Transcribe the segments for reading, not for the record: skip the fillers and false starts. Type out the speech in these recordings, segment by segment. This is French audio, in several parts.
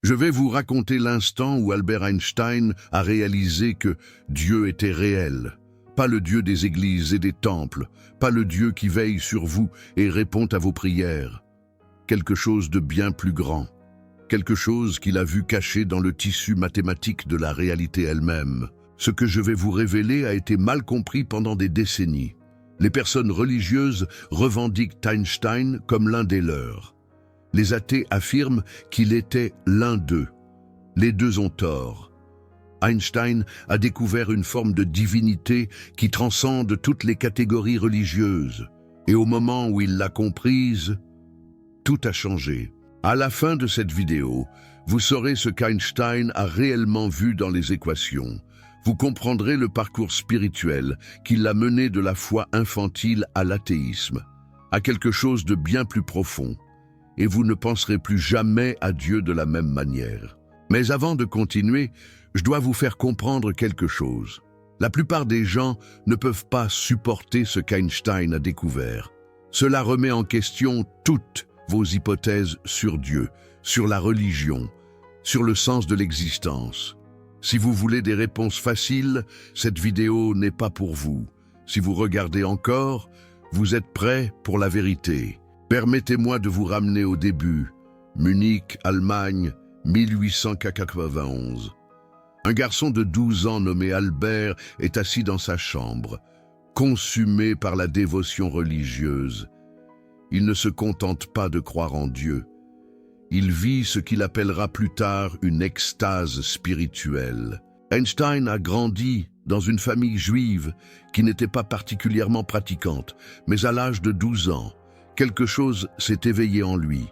Je vais vous raconter l'instant où Albert Einstein a réalisé que Dieu était réel. Pas le Dieu des églises et des temples, pas le Dieu qui veille sur vous et répond à vos prières. Quelque chose de bien plus grand. Quelque chose qu'il a vu caché dans le tissu mathématique de la réalité elle-même. Ce que je vais vous révéler a été mal compris pendant des décennies. Les personnes religieuses revendiquent Einstein comme l'un des leurs. Les athées affirment qu'il était l'un d'eux. Les deux ont tort. Einstein a découvert une forme de divinité qui transcende toutes les catégories religieuses. Et au moment où il l'a comprise, tout a changé. À la fin de cette vidéo, vous saurez ce qu'Einstein a réellement vu dans les équations. Vous comprendrez le parcours spirituel qui l'a mené de la foi infantile à l'athéisme, à quelque chose de bien plus profond. Et vous ne penserez plus jamais à Dieu de la même manière. Mais avant de continuer, je dois vous faire comprendre quelque chose. La plupart des gens ne peuvent pas supporter ce qu'Einstein a découvert. Cela remet en question toutes vos hypothèses sur Dieu, sur la religion, sur le sens de l'existence. Si vous voulez des réponses faciles, cette vidéo n'est pas pour vous. Si vous regardez encore, vous êtes prêts pour la vérité. Permettez-moi de vous ramener au début. Munich, Allemagne, 1891. Un garçon de 12 ans nommé Albert est assis dans sa chambre, consumé par la dévotion religieuse. Il ne se contente pas de croire en Dieu. Il vit ce qu'il appellera plus tard une extase spirituelle. Einstein a grandi dans une famille juive qui n'était pas particulièrement pratiquante, mais à l'âge de 12 ans, quelque chose s'est éveillé en lui.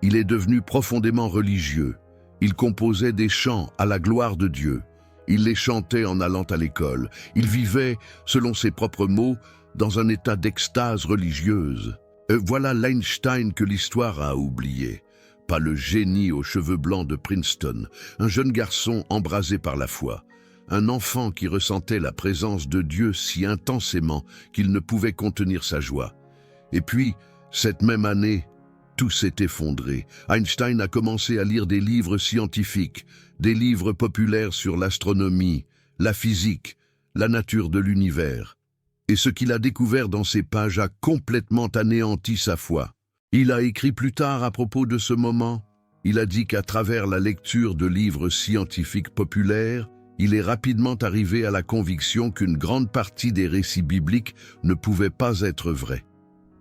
Il est devenu profondément religieux. Il composait des chants à la gloire de Dieu. Il les chantait en allant à l'école. Il vivait, selon ses propres mots, dans un état d'extase religieuse. Voilà l'Einstein que l'histoire a oublié. Pas le génie aux cheveux blancs de Princeton, un jeune garçon embrasé par la foi. Un enfant qui ressentait la présence de Dieu si intensément qu'il ne pouvait contenir sa joie. Et puis, cette même année, tout s'est effondré. Einstein a commencé à lire des livres scientifiques, des livres populaires sur l'astronomie, la physique, la nature de l'univers. Et ce qu'il a découvert dans ces pages a complètement anéanti sa foi. Il a écrit plus tard à propos de ce moment. Il a dit qu'à travers la lecture de livres scientifiques populaires, il est rapidement arrivé à la conviction qu'une grande partie des récits bibliques ne pouvaient pas être vrais.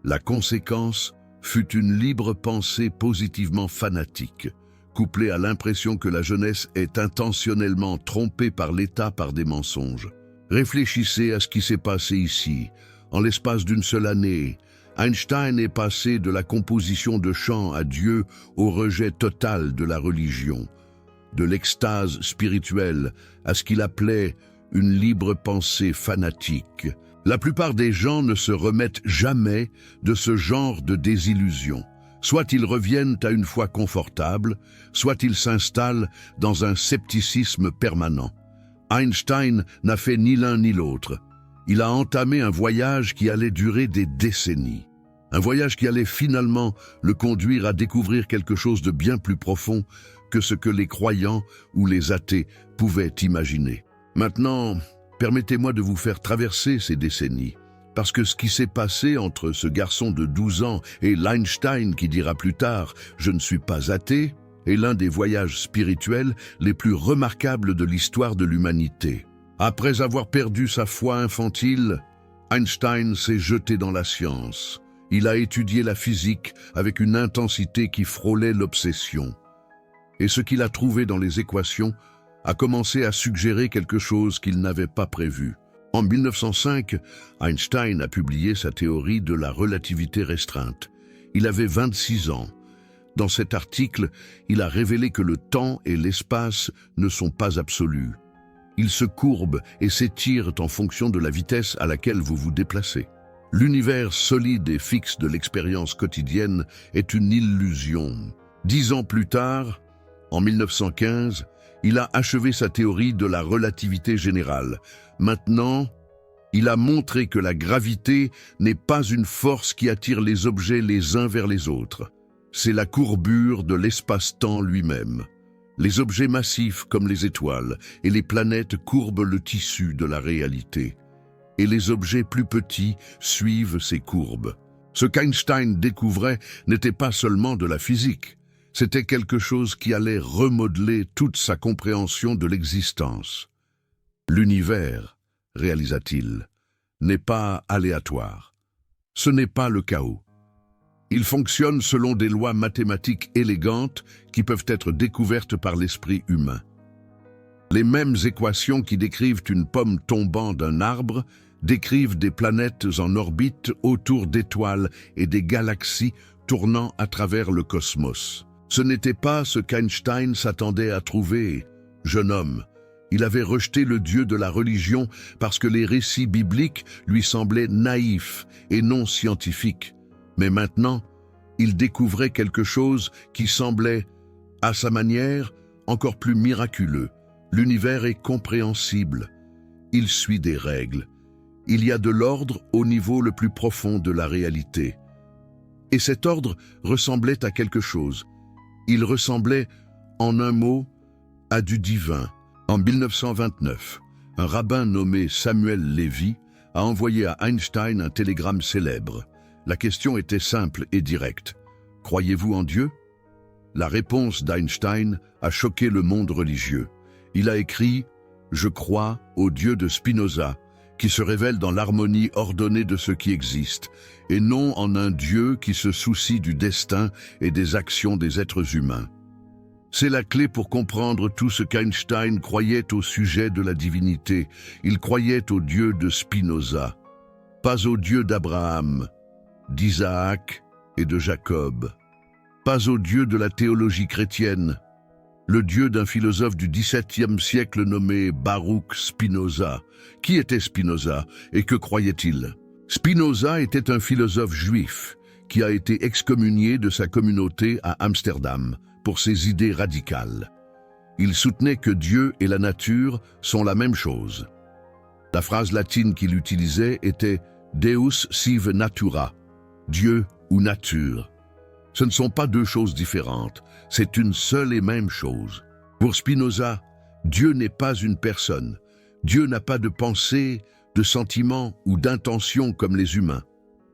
La conséquence fut une libre pensée positivement fanatique, couplée à l'impression que la jeunesse est intentionnellement trompée par l'État par des mensonges. Réfléchissez à ce qui s'est passé ici. En l'espace d'une seule année, Einstein est passé de la composition de chants à Dieu au rejet total de la religion, de l'extase spirituelle à ce qu'il appelait une libre pensée fanatique. La plupart des gens ne se remettent jamais de ce genre de désillusion. Soit ils reviennent à une foi confortable, soit ils s'installent dans un scepticisme permanent. Einstein n'a fait ni l'un ni l'autre. Il a entamé un voyage qui allait durer des décennies. Un voyage qui allait finalement le conduire à découvrir quelque chose de bien plus profond que ce que les croyants ou les athées pouvaient imaginer. Maintenant, permettez-moi de vous faire traverser ces décennies, parce que ce qui s'est passé entre ce garçon de 12 ans et l'Einstein qui dira plus tard « Je ne suis pas athée » est l'un des voyages spirituels les plus remarquables de l'histoire de l'humanité. Après avoir perdu sa foi infantile, Einstein s'est jeté dans la science. Il a étudié la physique avec une intensité qui frôlait l'obsession. Et ce qu'il a trouvé dans les équations a commencé à suggérer quelque chose qu'il n'avait pas prévu. En 1905, Einstein a publié sa théorie de la relativité restreinte. Il avait 26 ans. Dans cet article, il a révélé que le temps et l'espace ne sont pas absolus. Ils se courbent et s'étirent en fonction de la vitesse à laquelle vous vous déplacez. L'univers solide et fixe de l'expérience quotidienne est une illusion. 10 ans plus tard, en 1915, il a achevé sa théorie de la relativité générale. Maintenant, il a montré que la gravité n'est pas une force qui attire les objets les uns vers les autres. C'est la courbure de l'espace-temps lui-même. Les objets massifs comme les étoiles et les planètes courbent le tissu de la réalité. Et les objets plus petits suivent ces courbes. Ce qu'Einstein découvrait n'était pas seulement de la physique, c'était quelque chose qui allait remodeler toute sa compréhension de l'existence. L'univers, réalisa-t-il, n'est pas aléatoire. Ce n'est pas le chaos. Il fonctionne selon des lois mathématiques élégantes qui peuvent être découvertes par l'esprit humain. Les mêmes équations qui décrivent une pomme tombant d'un arbre décrivent des planètes en orbite autour d'étoiles et des galaxies tournant à travers le cosmos. Ce n'était pas ce qu'Einstein s'attendait à trouver, jeune homme. Il avait rejeté le Dieu de la religion parce que les récits bibliques lui semblaient naïfs et non scientifiques. Mais maintenant, il découvrait quelque chose qui semblait, à sa manière, encore plus miraculeux. L'univers est compréhensible. Il suit des règles. Il y a de l'ordre au niveau le plus profond de la réalité. Et cet ordre ressemblait à quelque chose. Il ressemblait, en un mot, à du divin. En 1929, un rabbin nommé Samuel Lévy a envoyé à Einstein un télégramme célèbre. La question était simple et directe. « Croyez-vous en Dieu ?» La réponse d'Einstein a choqué le monde religieux. Il a écrit « Je crois au Dieu de Spinoza, qui se révèle dans l'harmonie ordonnée de ce qui existe, et non en un Dieu qui se soucie du destin et des actions des êtres humains. » C'est la clé pour comprendre tout ce qu'Einstein croyait au sujet de la divinité. Il croyait au Dieu de Spinoza, pas au Dieu d'Abraham, d'Isaac et de Jacob, pas au Dieu de la théologie chrétienne, le Dieu d'un philosophe du XVIIe siècle nommé Baruch Spinoza. Qui était Spinoza et que croyait-il? Spinoza était un philosophe juif qui a été excommunié de sa communauté à Amsterdam pour ses idées radicales. Il soutenait que Dieu et la nature sont la même chose. La phrase latine qu'il utilisait était « Deus sive natura », Dieu ou nature. Ce ne sont pas deux choses différentes, c'est une seule et même chose. Pour Spinoza, Dieu n'est pas une personne. Dieu n'a pas de pensée, de sentiments ou d'intention comme les humains.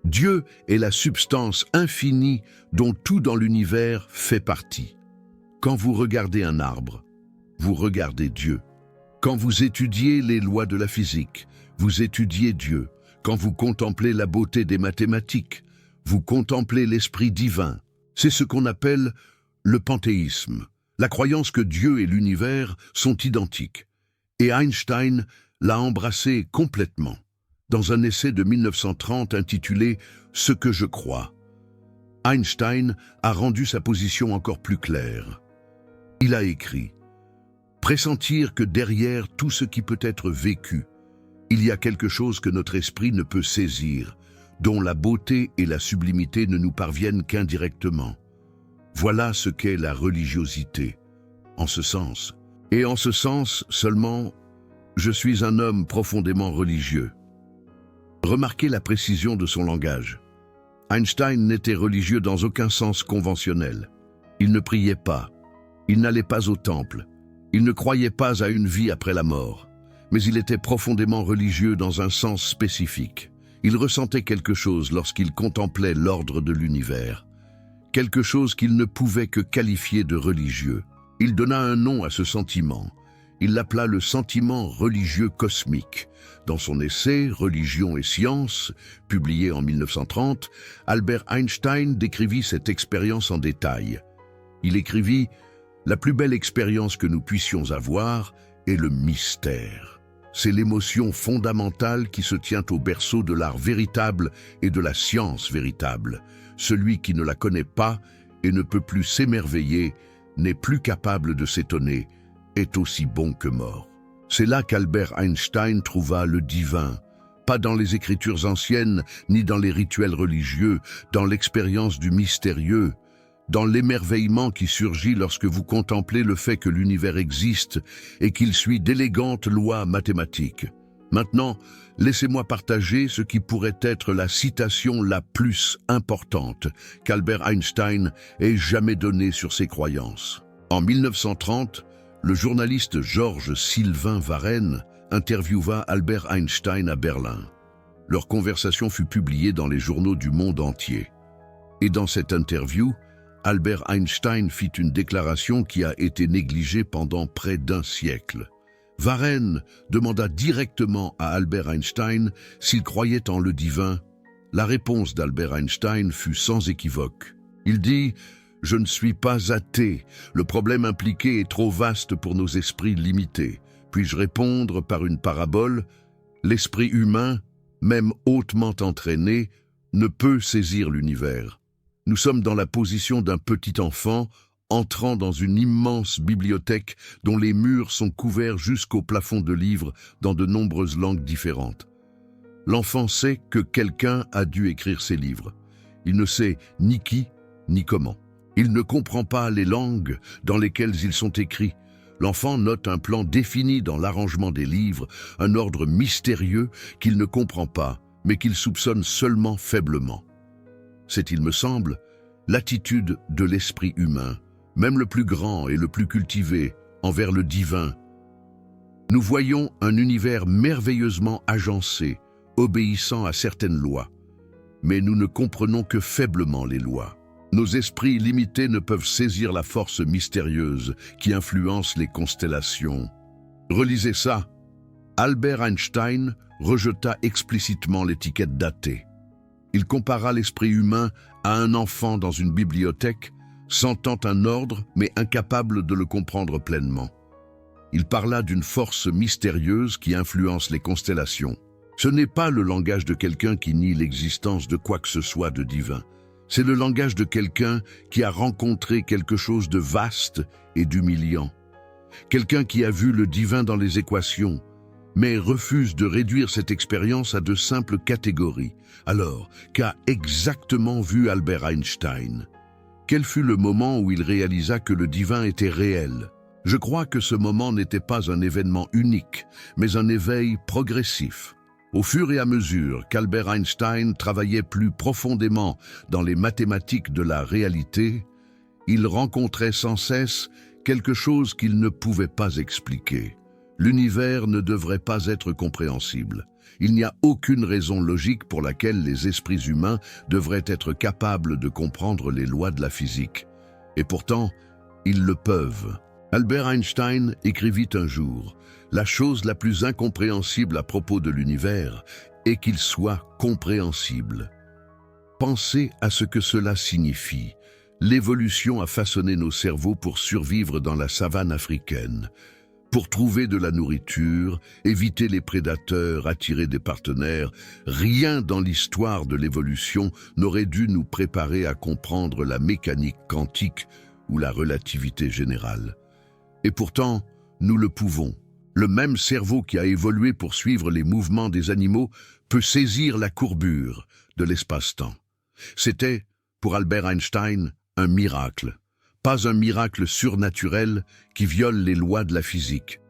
Dieu est la substance infinie dont tout dans l'univers fait partie. Quand vous regardez un arbre, vous regardez Dieu. Quand vous étudiez les lois de la physique, vous étudiez Dieu. Quand vous contemplez la beauté des mathématiques, vous contemplez l'esprit divin. C'est ce qu'on appelle le panthéisme, la croyance que Dieu et l'univers sont identiques. Et Einstein l'a embrassé complètement, dans un essai de 1930 intitulé « Ce que je crois ». Einstein a rendu sa position encore plus claire. Il a écrit « Pressentir que derrière tout ce qui peut être vécu, il y a quelque chose que notre esprit ne peut saisir, dont la beauté et la sublimité ne nous parviennent qu'indirectement. Voilà ce qu'est la religiosité, en ce sens. Et en ce sens seulement, je suis un homme profondément religieux. » Remarquez la précision de son langage. Einstein n'était religieux dans aucun sens conventionnel. Il ne priait pas. Il n'allait pas au temple. Il ne croyait pas à une vie après la mort. Mais il était profondément religieux dans un sens spécifique. Il ressentait quelque chose lorsqu'il contemplait l'ordre de l'univers. Quelque chose qu'il ne pouvait que qualifier de religieux. Il donna un nom à ce sentiment. Il l'appela le sentiment religieux cosmique. Dans son essai « Religion et science », publié en 1930, Albert Einstein décrivit cette expérience en détail. Il écrivit « La plus belle expérience que nous puissions avoir est le mystère. C'est l'émotion fondamentale qui se tient au berceau de l'art véritable et de la science véritable. Celui qui ne la connaît pas et ne peut plus s'émerveiller, n'est plus capable de s'étonner, est aussi bon que mort. » C'est là qu'Albert Einstein trouva le divin, pas dans les écritures anciennes, ni dans les rituels religieux, dans l'expérience du mystérieux, dans l'émerveillement qui surgit lorsque vous contemplez le fait que l'univers existe et qu'il suit d'élégantes lois mathématiques. Maintenant, laissez-moi partager ce qui pourrait être la citation la plus importante qu'Albert Einstein ait jamais donnée sur ses croyances. En 1930, le journaliste Georges Sylvain Varenne interviewa Albert Einstein à Berlin. Leur conversation fut publiée dans les journaux du monde entier. Et dans cette interview, Albert Einstein fit une déclaration qui a été négligée pendant près d'un siècle. Varenne demanda directement à Albert Einstein s'il croyait en le divin. La réponse d'Albert Einstein fut sans équivoque. Il dit « Je ne suis pas athée, le problème impliqué est trop vaste pour nos esprits limités. Puis-je répondre par une parabole? L'esprit humain, même hautement entraîné, ne peut saisir l'univers. Nous sommes dans la position d'un petit enfant entrant dans une immense bibliothèque dont les murs sont couverts jusqu'au plafond de livres dans de nombreuses langues différentes. L'enfant sait que quelqu'un a dû écrire ces livres. Il ne sait ni qui, ni comment. Il ne comprend pas les langues dans lesquelles ils sont écrits. L'enfant note un plan défini dans l'arrangement des livres, un ordre mystérieux qu'il ne comprend pas, mais qu'il soupçonne seulement faiblement. C'est, il me semble, l'attitude de l'esprit humain, même le plus grand et le plus cultivé, envers le divin. Nous voyons un univers merveilleusement agencé, obéissant à certaines lois. Mais nous ne comprenons que faiblement les lois. Nos esprits limités ne peuvent saisir la force mystérieuse qui influence les constellations. Relisez ça. Albert Einstein rejeta explicitement l'étiquette d'athée. Il compara l'esprit humain à un enfant dans une bibliothèque, sentant un ordre mais incapable de le comprendre pleinement. Il parla d'une force mystérieuse qui influence les constellations. Ce n'est pas le langage de quelqu'un qui nie l'existence de quoi que ce soit de divin. C'est le langage de quelqu'un qui a rencontré quelque chose de vaste et d'humiliant. Quelqu'un qui a vu le divin dans les équations, mais refuse de réduire cette expérience à de simples catégories. Alors, qu'a exactement vu Albert Einstein? Quel fut le moment où il réalisa que le divin était réel? Je crois que ce moment n'était pas un événement unique, mais un éveil progressif. Au fur et à mesure qu'Albert Einstein travaillait plus profondément dans les mathématiques de la réalité, il rencontrait sans cesse quelque chose qu'il ne pouvait pas expliquer. L'univers ne devrait pas être compréhensible. Il n'y a aucune raison logique pour laquelle les esprits humains devraient être capables de comprendre les lois de la physique. Et pourtant, ils le peuvent. Albert Einstein écrivit un jour « La chose la plus incompréhensible à propos de l'univers est qu'il soit compréhensible. » Pensez à ce que cela signifie. L'évolution a façonné nos cerveaux pour survivre dans la savane africaine, pour trouver de la nourriture, éviter les prédateurs, attirer des partenaires. Rien dans l'histoire de l'évolution n'aurait dû nous préparer à comprendre la mécanique quantique ou la relativité générale. Et pourtant, nous le pouvons. Le même cerveau qui a évolué pour suivre les mouvements des animaux peut saisir la courbure de l'espace-temps. C'était, pour Albert Einstein, un miracle. Pas un miracle surnaturel qui viole les lois de la physique.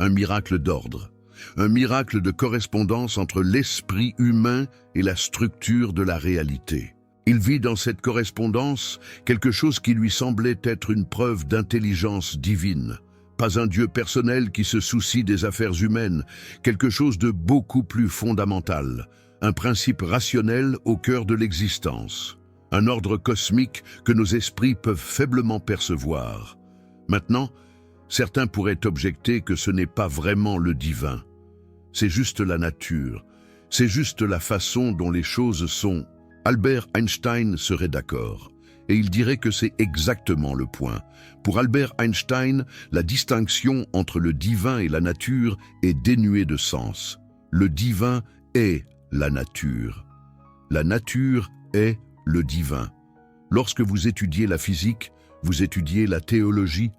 Un miracle d'ordre. Un miracle de correspondance entre l'esprit humain et la structure de la réalité. Il vit dans cette correspondance quelque chose qui lui semblait être une preuve d'intelligence divine. Pas un Dieu personnel qui se soucie des affaires humaines, quelque chose de beaucoup plus fondamental, un principe rationnel au cœur de l'existence, un ordre cosmique que nos esprits peuvent faiblement percevoir. Maintenant, certains pourraient objecter que ce n'est pas vraiment le divin. C'est juste la nature, c'est juste la façon dont les choses sont. Albert Einstein serait d'accord. Et il dirait que c'est exactement le point. Pour Albert Einstein, la distinction entre le divin et la nature est dénuée de sens. Le divin est la nature. La nature est le divin. Lorsque vous étudiez la physique, vous étudiez la théologie.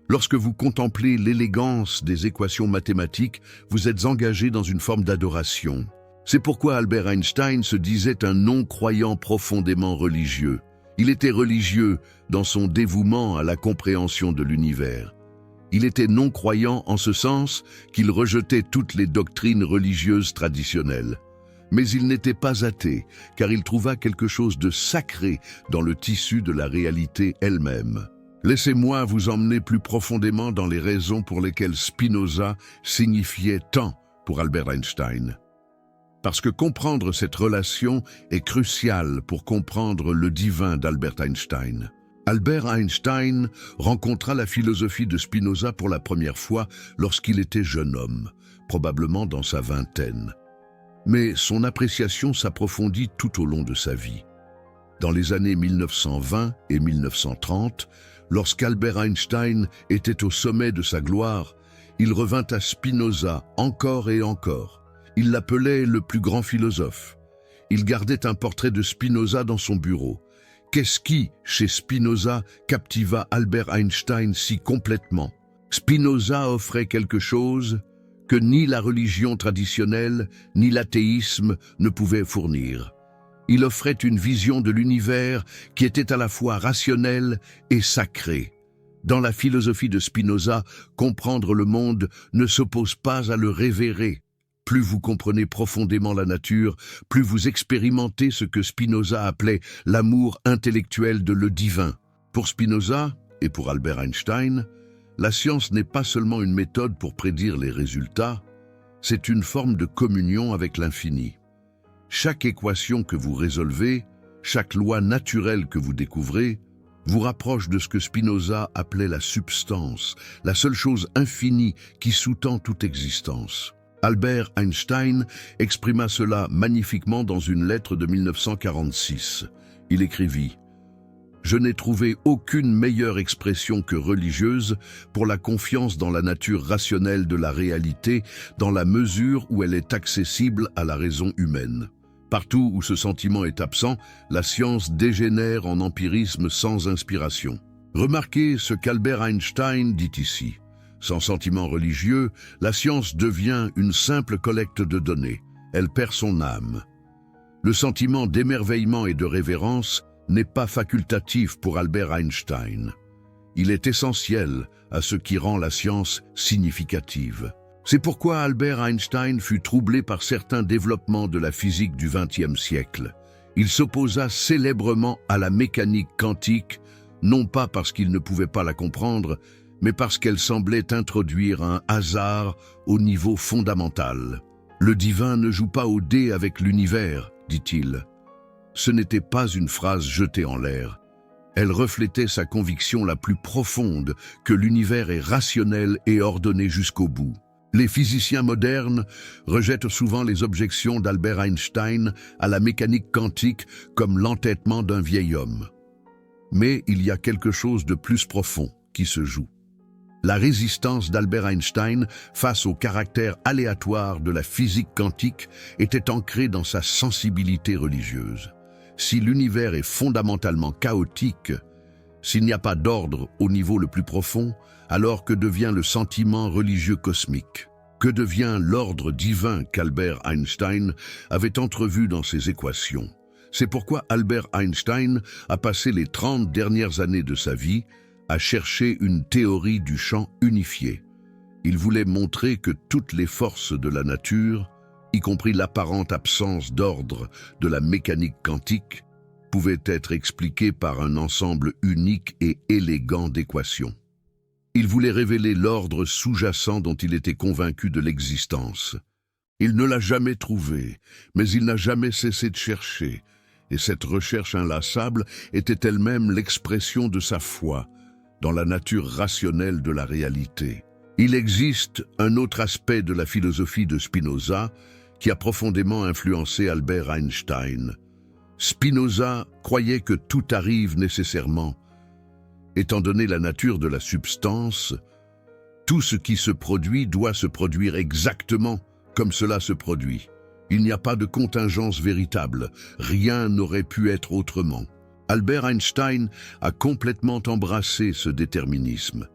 Lorsque vous contemplez l'élégance des équations mathématiques, vous êtes engagé dans une forme d'adoration. C'est pourquoi Albert Einstein se disait un non-croyant profondément religieux. Il était religieux dans son dévouement à la compréhension de l'univers. Il était non-croyant en ce sens qu'il rejetait toutes les doctrines religieuses traditionnelles. Mais il n'était pas athée, car il trouva quelque chose de sacré dans le tissu de la réalité elle-même. Laissez-moi vous emmener plus profondément dans les raisons pour lesquelles Spinoza signifiait tant pour Albert Einstein. Parce que comprendre cette relation est crucial pour comprendre le divin d'Albert Einstein. Albert Einstein rencontra la philosophie de Spinoza pour la première fois lorsqu'il était jeune homme, probablement dans sa vingtaine. Mais son appréciation s'approfondit tout au long de sa vie. Dans les années 1920 et 1930, lorsqu'Albert Einstein était au sommet de sa gloire, il revint à Spinoza encore et encore. Il l'appelait le plus grand philosophe. Il gardait un portrait de Spinoza dans son bureau. Qu'est-ce qui, chez Spinoza, captiva Albert Einstein si complètement? Spinoza offrait quelque chose que ni la religion traditionnelle, ni l'athéisme ne pouvaient fournir. Il offrait une vision de l'univers qui était à la fois rationnelle et sacrée. Dans la philosophie de Spinoza, comprendre le monde ne s'oppose pas à le révérer. Plus vous comprenez profondément la nature, plus vous expérimentez ce que Spinoza appelait l'amour intellectuel de le divin. Pour Spinoza, et pour Albert Einstein, la science n'est pas seulement une méthode pour prédire les résultats, c'est une forme de communion avec l'infini. Chaque équation que vous résolvez, chaque loi naturelle que vous découvrez, vous rapproche de ce que Spinoza appelait la substance, la seule chose infinie qui sous-tend toute existence. Albert Einstein exprima cela magnifiquement dans une lettre de 1946. Il écrivit « Je n'ai trouvé aucune meilleure expression que religieuse pour la confiance dans la nature rationnelle de la réalité dans la mesure où elle est accessible à la raison humaine. Partout où ce sentiment est absent, la science dégénère en empirisme sans inspiration. » Remarquez ce qu'Albert Einstein dit ici. Sans sentiment religieux, la science devient une simple collecte de données. Elle perd son âme. Le sentiment d'émerveillement et de révérence n'est pas facultatif pour Albert Einstein. Il est essentiel à ce qui rend la science significative. C'est pourquoi Albert Einstein fut troublé par certains développements de la physique du XXe siècle. Il s'opposa célèbrement à la mécanique quantique, non pas parce qu'il ne pouvait pas la comprendre, mais parce qu'elle semblait introduire un hasard au niveau fondamental. « Le divin ne joue pas au dé avec l'univers », dit-il. Ce n'était pas une phrase jetée en l'air. Elle reflétait sa conviction la plus profonde que l'univers est rationnel et ordonné jusqu'au bout. Les physiciens modernes rejettent souvent les objections d'Albert Einstein à la mécanique quantique comme l'entêtement d'un vieil homme. Mais il y a quelque chose de plus profond qui se joue. La résistance d'Albert Einstein face au caractère aléatoire de la physique quantique était ancrée dans sa sensibilité religieuse. Si l'univers est fondamentalement chaotique, s'il n'y a pas d'ordre au niveau le plus profond, alors que devient le sentiment religieux cosmique? Que devient l'ordre divin qu'Albert Einstein avait entrevu dans ses équations? C'est pourquoi Albert Einstein a passé les 30 dernières années de sa vie à chercher une théorie du champ unifié. Il voulait montrer que toutes les forces de la nature, y compris l'apparente absence d'ordre de la mécanique quantique, pouvaient être expliquées par un ensemble unique et élégant d'équations. Il voulait révéler l'ordre sous-jacent dont il était convaincu de l'existence. Il ne l'a jamais trouvé, mais il n'a jamais cessé de chercher, et cette recherche inlassable était elle-même l'expression de sa foi dans la nature rationnelle de la réalité. Il existe un autre aspect de la philosophie de Spinoza qui a profondément influencé Albert Einstein. Spinoza croyait que tout arrive nécessairement. Étant donné la nature de la substance, tout ce qui se produit doit se produire exactement comme cela se produit. Il n'y a pas de contingence véritable, rien n'aurait pu être autrement. Albert Einstein a complètement embrassé ce déterminisme.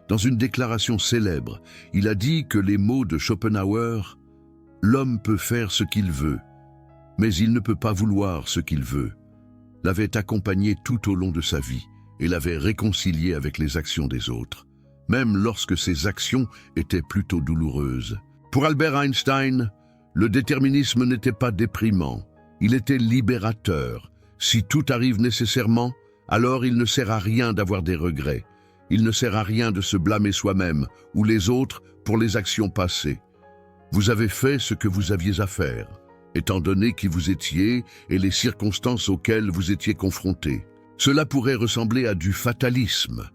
Dans une déclaration célèbre, il a dit que les mots de Schopenhauer « L'homme peut faire ce qu'il veut, mais il ne peut pas vouloir ce qu'il veut » l'avaient accompagné tout au long de sa vie et l'avait réconcilié avec les actions des autres, même lorsque ces actions étaient plutôt douloureuses. Pour Albert Einstein, le déterminisme n'était pas déprimant, il était libérateur. Si tout arrive nécessairement, alors il ne sert à rien d'avoir des regrets. Il ne sert à rien de se blâmer soi-même ou les autres pour les actions passées. Vous avez fait ce que vous aviez à faire, étant donné qui vous étiez et les circonstances auxquelles vous étiez confrontés. Cela pourrait ressembler à du fatalisme,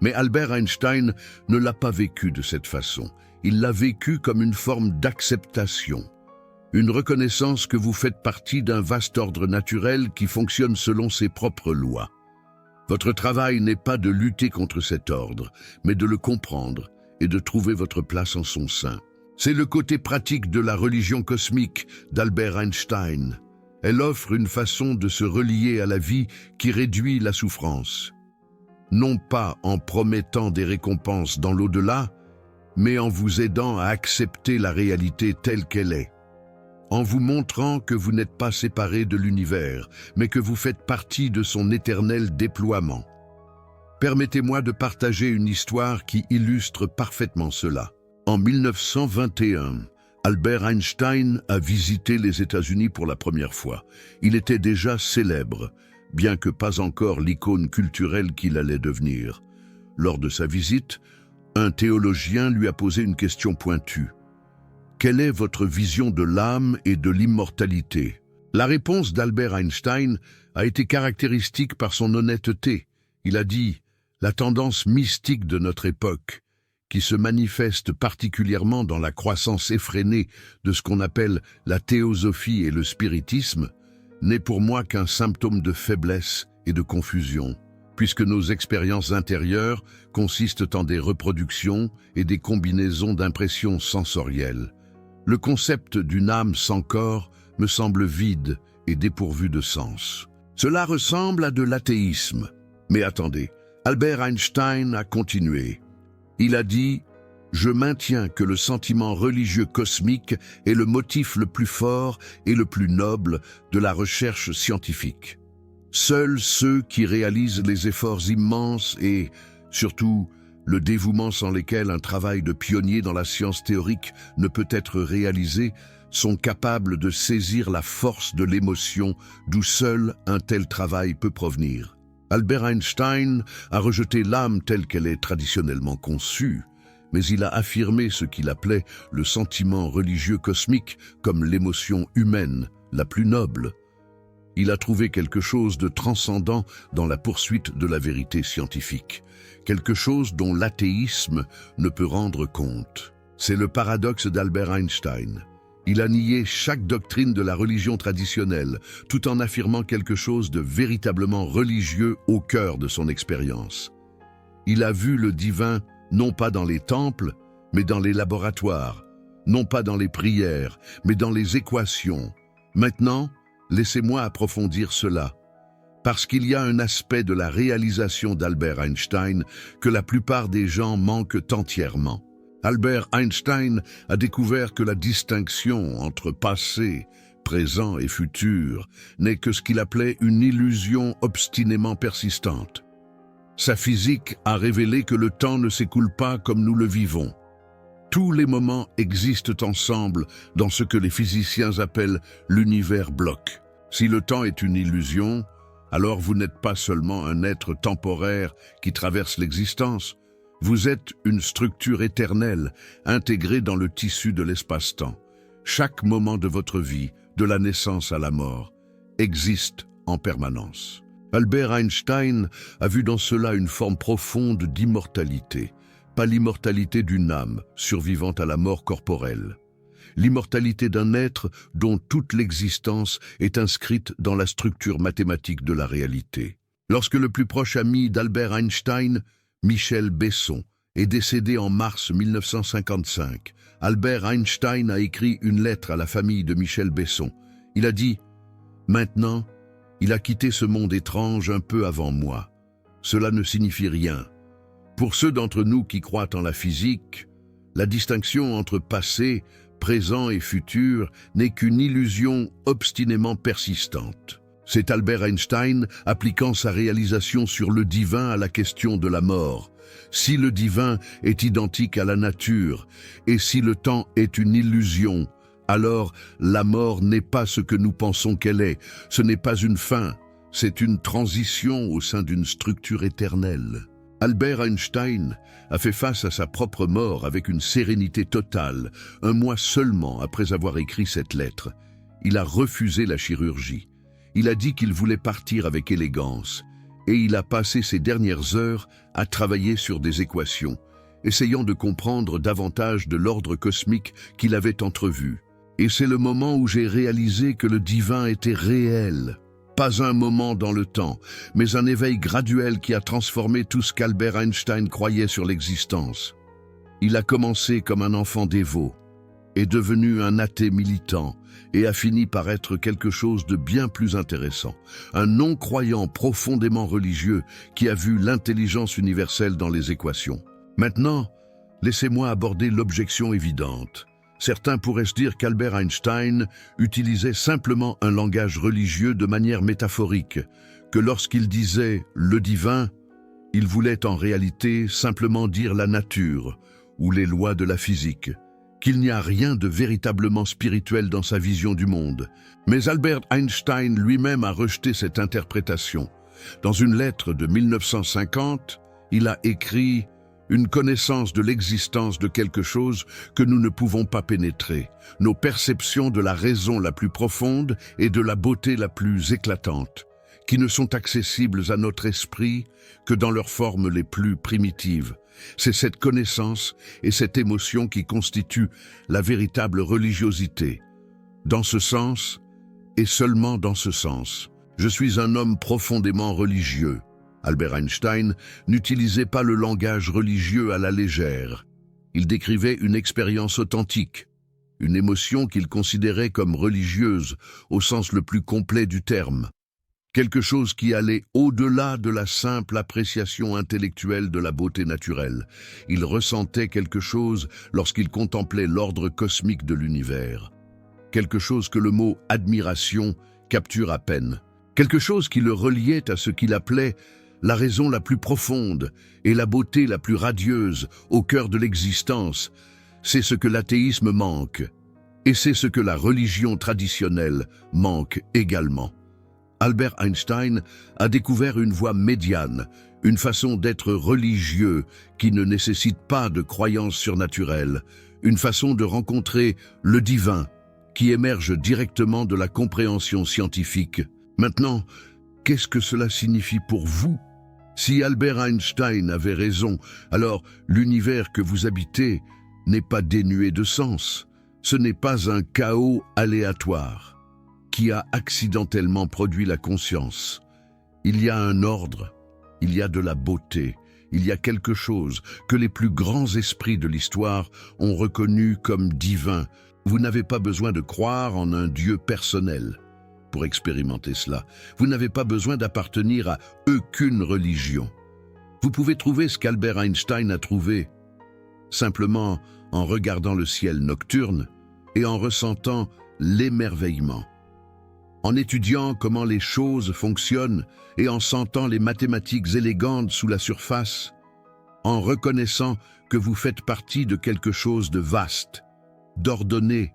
mais Albert Einstein ne l'a pas vécu de cette façon. Il l'a vécu comme une forme d'acceptation, une reconnaissance que vous faites partie d'un vaste ordre naturel qui fonctionne selon ses propres lois. Votre travail n'est pas de lutter contre cet ordre, mais de le comprendre et de trouver votre place en son sein. C'est le côté pratique de la religion cosmique d'Albert Einstein. Elle offre une façon de se relier à la vie qui réduit la souffrance. Non pas en promettant des récompenses dans l'au-delà, mais en vous aidant à accepter la réalité telle qu'elle est. En vous montrant que vous n'êtes pas séparé de l'univers, mais que vous faites partie de son éternel déploiement. Permettez-moi de partager une histoire qui illustre parfaitement cela. En 1921, Albert Einstein a visité les États-Unis pour la première fois. Il était déjà célèbre, bien que pas encore l'icône culturelle qu'il allait devenir. Lors de sa visite, un théologien lui a posé une question pointue. Quelle est votre vision de l'âme et de l'immortalité? La réponse d'Albert Einstein a été caractéristique par son honnêteté. Il a dit « La tendance mystique de notre époque, qui se manifeste particulièrement dans la croissance effrénée de ce qu'on appelle la théosophie et le spiritisme, n'est pour moi qu'un symptôme de faiblesse et de confusion, puisque nos expériences intérieures consistent en des reproductions et des combinaisons d'impressions sensorielles. Le concept d'une âme sans corps me semble vide et dépourvu de sens. Cela ressemble à de l'athéisme. Mais attendez, Albert Einstein a continué. Il a dit « Je maintiens que le sentiment religieux cosmique est le motif le plus fort et le plus noble de la recherche scientifique. Seuls ceux qui réalisent les efforts immenses et, surtout, le dévouement sans lesquels un travail de pionnier dans la science théorique ne peut être réalisé sont capables de saisir la force de l'émotion d'où seul un tel travail peut provenir. » Albert Einstein a rejeté l'âme telle qu'elle est traditionnellement conçue, mais il a affirmé ce qu'il appelait le sentiment religieux cosmique comme l'émotion humaine la plus noble. Il a trouvé quelque chose de transcendant dans la poursuite de la vérité scientifique, quelque chose dont l'athéisme ne peut rendre compte. C'est le paradoxe d'Albert Einstein. Il a nié chaque doctrine de la religion traditionnelle, tout en affirmant quelque chose de véritablement religieux au cœur de son expérience. Il a vu le divin non pas dans les temples, mais dans les laboratoires, non pas dans les prières, mais dans les équations. Maintenant, laissez-moi approfondir cela, parce qu'il y a un aspect de la réalisation d'Albert Einstein que la plupart des gens manquent entièrement. Albert Einstein a découvert que la distinction entre passé, présent et futur n'est que ce qu'il appelait une illusion obstinément persistante. Sa physique a révélé que le temps ne s'écoule pas comme nous le vivons. Tous les moments existent ensemble dans ce que les physiciens appellent l'univers bloc. Si le temps est une illusion, alors vous n'êtes pas seulement un être temporaire qui traverse l'existence, vous êtes une structure éternelle, intégrée dans le tissu de l'espace-temps. Chaque moment de votre vie, de la naissance à la mort, existe en permanence. Albert Einstein a vu dans cela une forme profonde d'immortalité, pas l'immortalité d'une âme survivant à la mort corporelle. L'immortalité d'un être dont toute l'existence est inscrite dans la structure mathématique de la réalité. Lorsque le plus proche ami d'Albert Einstein, Michel Besson, est décédé en mars 1955. Albert Einstein a écrit une lettre à la famille de Michel Besson. Il a dit « Maintenant, il a quitté ce monde étrange un peu avant moi. Cela ne signifie rien. Pour ceux d'entre nous qui croient en la physique, la distinction entre passé, présent et futur n'est qu'une illusion obstinément persistante. » C'est Albert Einstein appliquant sa réalisation sur le divin à la question de la mort. Si le divin est identique à la nature et si le temps est une illusion, alors la mort n'est pas ce que nous pensons qu'elle est. Ce n'est pas une fin, c'est une transition au sein d'une structure éternelle. Albert Einstein a fait face à sa propre mort avec une sérénité totale, un mois seulement après avoir écrit cette lettre. Il a refusé la chirurgie. Il a dit qu'il voulait partir avec élégance. Et il a passé ses dernières heures à travailler sur des équations, essayant de comprendre davantage de l'ordre cosmique qu'il avait entrevu. Et c'est le moment où j'ai réalisé que le divin était réel. Pas un moment dans le temps, mais un éveil graduel qui a transformé tout ce qu'Albert Einstein croyait sur l'existence. Il a commencé comme un enfant dévot, est devenu un athée militant et a fini par être quelque chose de bien plus intéressant. Un non-croyant profondément religieux qui a vu l'intelligence universelle dans les équations. Maintenant, laissez-moi aborder l'objection évidente. Certains pourraient se dire qu'Albert Einstein utilisait simplement un langage religieux de manière métaphorique, que lorsqu'il disait « le divin », il voulait en réalité simplement dire la nature ou les lois de la physique, qu'il n'y a rien de véritablement spirituel dans sa vision du monde. Mais Albert Einstein lui-même a rejeté cette interprétation. Dans une lettre de 1950, il a écrit « Une connaissance de l'existence de quelque chose que nous ne pouvons pas pénétrer, nos perceptions de la raison la plus profonde et de la beauté la plus éclatante, qui ne sont accessibles à notre esprit que dans leurs formes les plus primitives. C'est cette connaissance et cette émotion qui constituent la véritable religiosité. Dans ce sens, et seulement dans ce sens, je suis un homme profondément religieux. » Albert Einstein n'utilisait pas le langage religieux à la légère. Il décrivait une expérience authentique, une émotion qu'il considérait comme religieuse au sens le plus complet du terme. Quelque chose qui allait au-delà de la simple appréciation intellectuelle de la beauté naturelle. Il ressentait quelque chose lorsqu'il contemplait l'ordre cosmique de l'univers. Quelque chose que le mot « admiration » capture à peine. Quelque chose qui le reliait à ce qu'il appelait la raison la plus profonde et la beauté la plus radieuse au cœur de l'existence. C'est ce que l'athéisme manque. Et c'est ce que la religion traditionnelle manque également. Albert Einstein a découvert une voie médiane, une façon d'être religieux qui ne nécessite pas de croyances surnaturelles, une façon de rencontrer le divin qui émerge directement de la compréhension scientifique. Maintenant, qu'est-ce que cela signifie pour vous? Si Albert Einstein avait raison, alors l'univers que vous habitez n'est pas dénué de sens. Ce n'est pas un chaos aléatoire qui a accidentellement produit la conscience. Il y a un ordre, il y a de la beauté, il y a quelque chose que les plus grands esprits de l'histoire ont reconnu comme divin. Vous n'avez pas besoin de croire en un Dieu personnel pour expérimenter cela. Vous n'avez pas besoin d'appartenir à aucune religion. Vous pouvez trouver ce qu'Albert Einstein a trouvé, simplement en regardant le ciel nocturne et en ressentant l'émerveillement. En étudiant comment les choses fonctionnent et en sentant les mathématiques élégantes sous la surface, en reconnaissant que vous faites partie de quelque chose de vaste, d'ordonné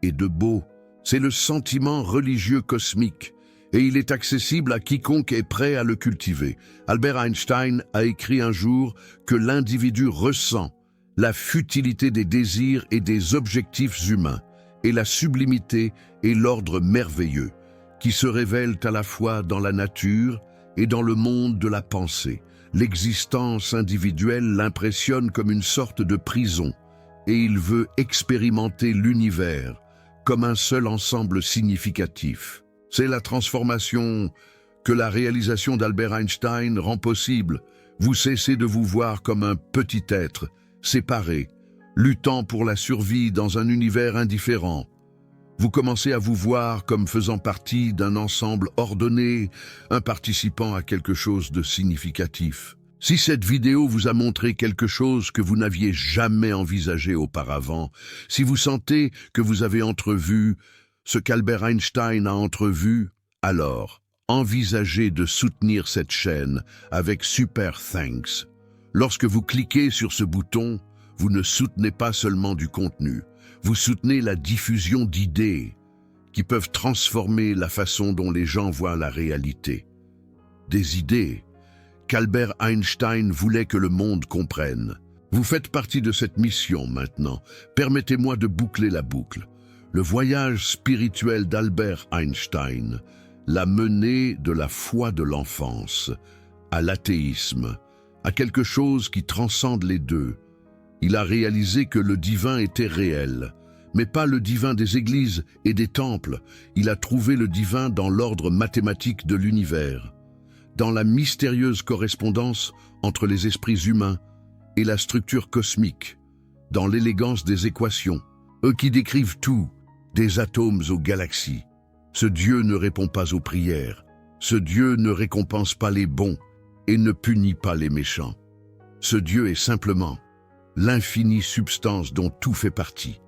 et de beau. C'est le sentiment religieux cosmique et il est accessible à quiconque est prêt à le cultiver. Albert Einstein a écrit un jour que l'individu ressent la futilité des désirs et des objectifs humains et la sublimité et l'ordre merveilleux qui se révèlent à la fois dans la nature et dans le monde de la pensée. L'existence individuelle l'impressionne comme une sorte de prison et il veut expérimenter l'univers comme un seul ensemble significatif. C'est la transformation que la réalisation d'Albert Einstein rend possible. Vous cessez de vous voir comme un petit être, séparé, luttant pour la survie dans un univers indifférent. Vous commencez à vous voir comme faisant partie d'un ensemble ordonné, un participant à quelque chose de significatif. Si cette vidéo vous a montré quelque chose que vous n'aviez jamais envisagé auparavant, si vous sentez que vous avez entrevu ce qu'Albert Einstein a entrevu, alors envisagez de soutenir cette chaîne avec Super Thanks. Lorsque vous cliquez sur ce bouton, vous ne soutenez pas seulement du contenu, vous soutenez la diffusion d'idées qui peuvent transformer la façon dont les gens voient la réalité. Des idées qu'Albert Einstein voulait que le monde comprenne. Vous faites partie de cette mission maintenant. Permettez-moi de boucler la boucle. Le voyage spirituel d'Albert Einstein l'a mené de la foi de l'enfance à l'athéisme, à quelque chose qui transcende les deux. Il a réalisé que le divin était réel, mais pas le divin des églises et des temples. Il a trouvé le divin dans l'ordre mathématique de l'univers, dans la mystérieuse correspondance entre les esprits humains et la structure cosmique, dans l'élégance des équations, eux qui décrivent tout, des atomes aux galaxies. Ce Dieu ne répond pas aux prières, ce Dieu ne récompense pas les bons et ne punit pas les méchants. Ce Dieu est simplement l'infinie substance dont tout fait partie,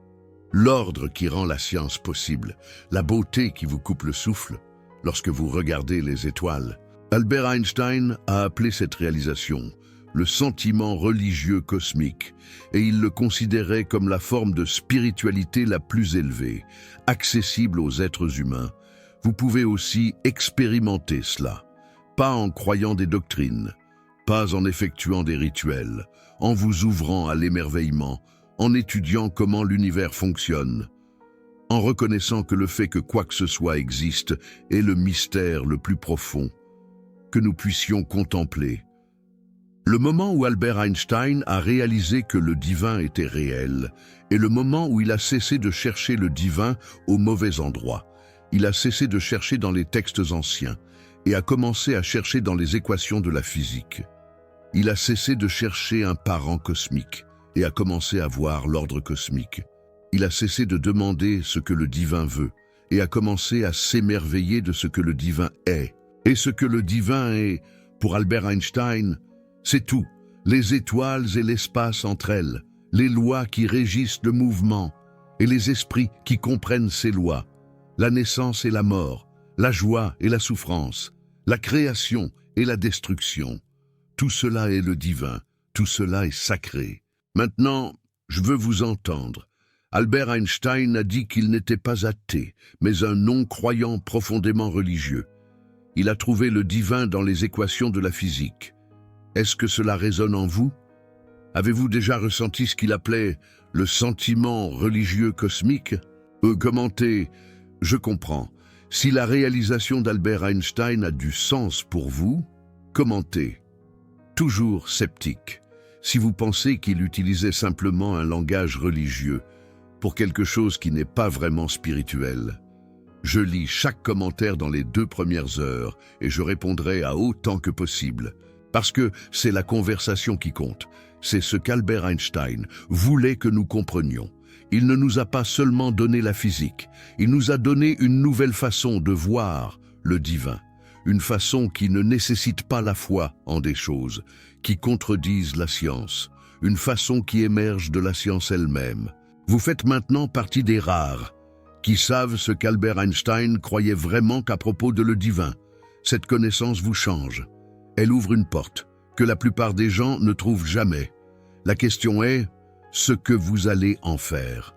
l'ordre qui rend la science possible, la beauté qui vous coupe le souffle lorsque vous regardez les étoiles. Albert Einstein a appelé cette réalisation le sentiment religieux cosmique, et il le considérait comme la forme de spiritualité la plus élevée, accessible aux êtres humains. Vous pouvez aussi expérimenter cela, pas en croyant des doctrines, pas en effectuant des rituels, en vous ouvrant à l'émerveillement, en étudiant comment l'univers fonctionne, en reconnaissant que le fait que quoi que ce soit existe est le mystère le plus profond que nous puissions contempler. Le moment où Albert Einstein a réalisé que le divin était réel est le moment où il a cessé de chercher le divin au mauvais endroit. Il a cessé de chercher dans les textes anciens et a commencé à chercher dans les équations de la physique. Il a cessé de chercher un parent cosmique et a commencé à voir l'ordre cosmique. Il a cessé de demander ce que le divin veut et a commencé à s'émerveiller de ce que le divin est. Et ce que le divin est, pour Albert Einstein, c'est tout, les étoiles et l'espace entre elles, les lois qui régissent le mouvement et les esprits qui comprennent ces lois, la naissance et la mort, la joie et la souffrance, la création et la destruction. Tout cela est le divin, tout cela est sacré. Maintenant, je veux vous entendre. Albert Einstein a dit qu'il n'était pas athée, mais un non-croyant profondément religieux. Il a trouvé le divin dans les équations de la physique. Est-ce que cela résonne en vous? Avez-vous déjà ressenti ce qu'il appelait le sentiment religieux cosmique? Commentez, je comprends. Si la réalisation d'Albert Einstein a du sens pour vous, commentez. Toujours sceptique. Si vous pensez qu'il utilisait simplement un langage religieux pour quelque chose qui n'est pas vraiment spirituel, je lis chaque commentaire dans les 2 premières heures et je répondrai à autant que possible. Parce que c'est la conversation qui compte. C'est ce qu'Albert Einstein voulait que nous comprenions. Il ne nous a pas seulement donné la physique, il nous a donné une nouvelle façon de voir le divin. Une façon qui ne nécessite pas la foi en des choses, qui contredisent la science. Une façon qui émerge de la science elle-même. Vous faites maintenant partie des rares qui savent ce qu'Albert Einstein croyait vraiment qu'à propos de le divin. Cette connaissance vous change. Elle ouvre une porte que la plupart des gens ne trouvent jamais. La question est ce que vous allez en faire.